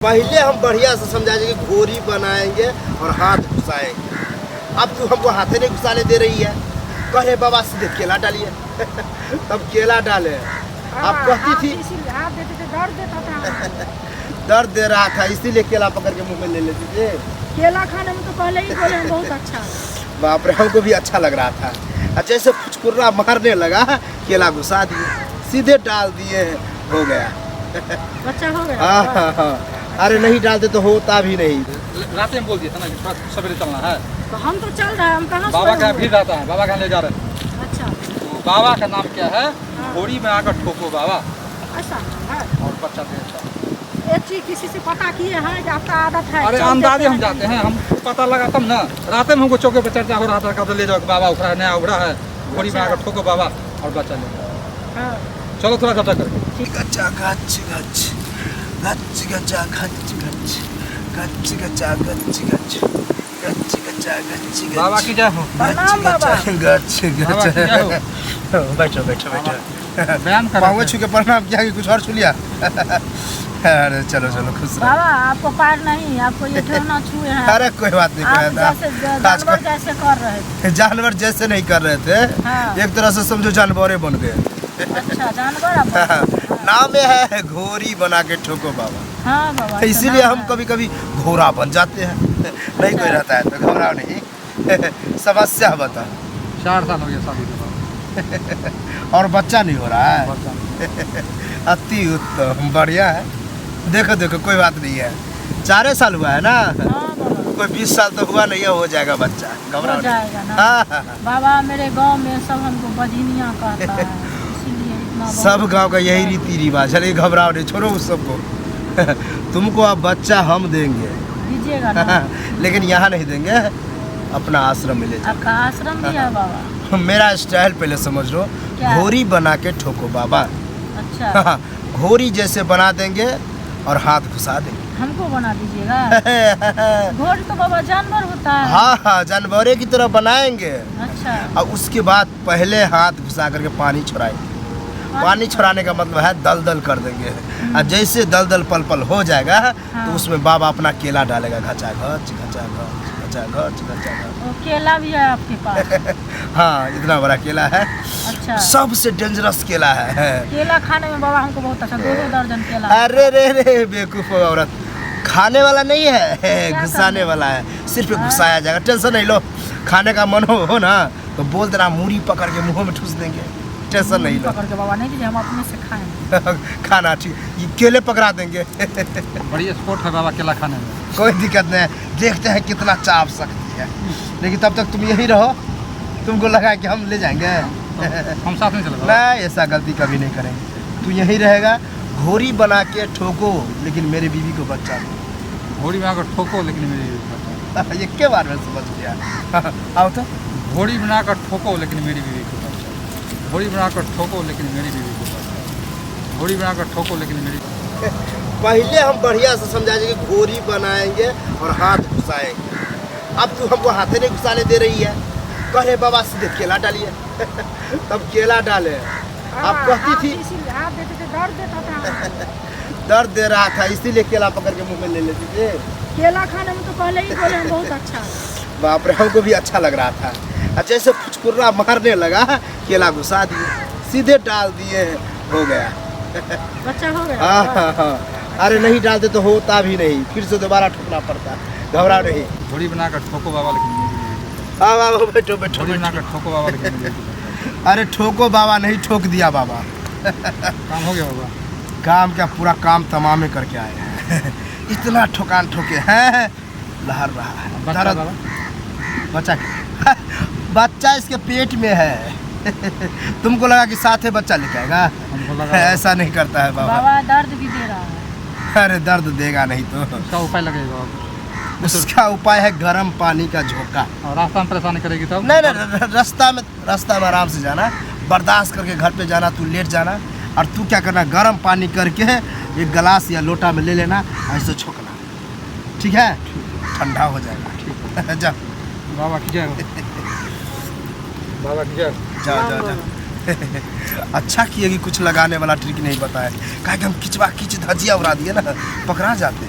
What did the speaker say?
पहले हम बढ़िया से समझाएंगे कि घोरी बनाएंगे और हाथ घुसाएंगे। अब तू हमको हाथे नहीं घुसाने दे रही है। कह रहे बाबा सीधे केला डालिए तब केला डाले। आप कहती थी हाथ देते थे, दर्द देता था। दर्द दे रहा था इसीलिए केला पकड़ के मुंह में ले लेती थे। केला खाने में तो पहले ही बोले बहुत अच्छा। बाप रे, हमको भी अच्छा लग रहा था। अच्छा ऐसे फुचकुर्रा मारने लगा, केला घुसा दिए, सीधे डाल दिए, हो गया। बच्चा हो गया। हाँ। अरे नहीं डालते तो होता भी नहीं। रात में बोल दिया था ना कि सवेरे चलना है। तो हम तो चल रहे हैं, हम कहाँ बाबा का भीड़ रहता है, बाबा का ले जा रहे हैं। अच्छा, तो बाबा का नाम क्या है? घोड़ी में आकर ठोको बाबा। ऐसा है। और बच्चा देता एक चीज किसी से पता किए हैं कि आपका आदत है? अरे अंदाजे हम जाते हैं, हम पता लगा तब ना। रात में हमको चौके पर चर्चा हो रहा था, कब ले जाओ बाबा उखड़ा है, नया उखड़ा है, घोड़ी में आकर ठोको बाबा और बच्चा ले जाओ। चलो थोड़ा चर्चा करके। गच्चा गच्च गच्च गच्च गच्चा गच्च गच्च गच्च गच्चा गच्च गच्च गच्च गच्चा गच्च गच्च। बाबा की जय हो। प्रणाम बाबा। गच्च बाबा की जय हो। गच्च। बैठो बैठो बैठो। व्यायाम कर पाँव छू के प्रणाम किया कि कुछ और छू लिया? अरे चलो चलो खुश रहो। बाबा आपको पैर नहीं, आपको ये ठेवना छुए हैं। अरे कोई बात नहीं, आप कोई जैसे जानवर जैसे कर रहे थे। जानवर जैसे नहीं कर रहे थे। हाँ। एक तरह से समझो जानवरे बन गए। अच्छा जानवर आप। नाम है घोरी बना के ठोको बाबा। हाँ बाबा। इसीलिए हम कभी कभी घोड़ा बन जाते हैं। नहीं कोई रहता है तो घबराओ नहीं। समस्या बता। 4 साल हो गया शादी के बाद और बच्चा नहीं हो रहा है? बच्चा। अति उत्तम, बढ़िया है। देखो देखो कोई बात नहीं है। 4 साल हुआ है ना? हाँ बाबा। कोई 20 साल तो हुआ नहीं है, हो जाएगा बच्चा, घबराओ हो जाएगा ना। हाँ। बाबा मेरे गांव में सब हमको बजनिया कहता है, इसीलिए इतना सब गांव का यही रीति रिवाज है। घबराओ नहीं, छोड़ो उस सबको। तुमको अब बच्चा हम देंगे दीजिएगा ना। लेकिन यहाँ नहीं देंगे, अपना आश्रम में ले जाओ। आपका आश्रम भी है बाबा? मेरा स्टाइल पहले समझ लो। क्या? घोरी बना के ठोको बाबा। अच्छा। घोरी जैसे बना देंगे और हाथ घुसा देंगे। हमको बना दीजिएगा। घोड़ी तो बाबा जानवर होता है। हाँ, जानवरे की तरह बनाएंगे। अच्छा। और उसके बाद पहले हाथ घुसा करके पानी छोड़ाएंगे। पानी छोड़ाने का मतलब है दलदल कर देंगे। और जैसे दलदल पल पल हो जाएगा तो उसमें बाबा अपना केला डालेगा, घचा घच घचा घच घचा घच घचा घच। वो केला भी है आपके पास? हाँ, इतना बड़ा केला है। अच्छा। सबसे डेंजरस केला है। केला खाने में बाबा हमको बहुत अच्छा, 2 दर्जन केला। अरे रे बेवकूफ औरत, खाने वाला नहीं है, घुसाने वाला है। सिर्फ घुसाया जाएगा, टेंशन नहीं लो। खाने का मन हो ना तो बोल देना, मूरी पकड़ के मुंह में ठूस देंगे, टेंशन नहीं लो। पकड़ के बाबा नहीं दीजिए, हम अपने से खाएंगे। खाना ठीक, ये केले पकड़ा देंगे। बड़ी स्पोर्ट है बाबा केला खाने में। कोई दिक्कत नहीं है, देखते हैं कितना चाप सकती है। लेकिन तब तक तुम यही रहो। तुमको लगा कि हम ले जाएंगे? हम साथ में चलेगा। नहीं, ऐसा गलती कभी नहीं करेंगे। तू यही रहेगा। घोरी बना के ठोको लेकिन मेरी बीवी को बच्चा दो। घोड़ी में आकर ठोको लेकिन मेरी बच्चा। ये के बार में समझ गया। आओ तो। घोड़ी बनाकर ठोको लेकिन मेरी बीवी को बच्चा। घोड़ी बनाकर ठोको लेकिन मेरी बीवी को बच्चा। घोड़ी बनाकर ठोको लेकिन मेरी। पहले हम बढ़िया से समझाएंगे कि घोरी बनाएंगे और हाथ घुसाएंगे। अब तू हमको हाथे नहीं घुसाने दे रही है। कह रहे बाबा सीधे केला डालिए तब केला डाले। आप कहती थी हाथ देते थे, दर्द देता था। दर्द दे रहा था इसीलिए केला पकड़ के मुंह में ले लेती थे। केला खाने में तो पहले ही बोले बहुत अच्छा। बाप रे, हमको भी अच्छा लग रहा था। अच्छा ऐसे फुचकुर्रा मारने लगा, केला घुसा दिए, सीधे डाल दिए, हो गया। बच्चा हो गया। हाँ। अरे नहीं डालते तो होता भी नहीं, फिर से दोबारा ठोकना पड़ता। घबराओ नहीं। घोड़ी बनाकर ठोको बाबा लेकिन मेरी बीवी को हाँ बाबा, बैठो बैठो घोड़ी बैठो। बनाकर ठोको बाबा लेकिन मेरी बीवी को। अरे ठोको बाबा नहीं, ठोक दिया बाबा। काम हो गया बाबा। काम क्या, पूरा काम तमामे करके आए हैं। इतना ठोकान ठोके हैं, लहर रहा है। बच्चा दर्द- बाबा? बच्चा बच्चा इसके पेट में है। तुमको लगा कि साथ है बच्चा लेके आएगा? हमको लगा ऐसा नहीं करता है बाबा। बाबा दर्द भी दे रहा है। अरे दर्द देगा नहीं तो उसका उपाय लगेगा। उसका उपाय है गर्म पानी का झोंका। और रास्ता में परेशानी करेगी तब? नहीं, रास्ता में आराम से जाना, बर्दाश्त करके घर पे जाना, तू लेट जाना। और तू क्या करना, गर्म पानी करके एक गिलास या लोटा में ले लेना, ऐसे छोकना, ठीक है? ठंडा हो जाएगा। ठीक है, जा बाबा की जय हो। बाबा की जय हो। जा। अच्छा किए कि कुछ लगाने वाला ट्रिक नहीं बताया, क्या कि हम खिंचवा खिंच धजिया उड़ा दिए ना, पकड़ा जाते हैं।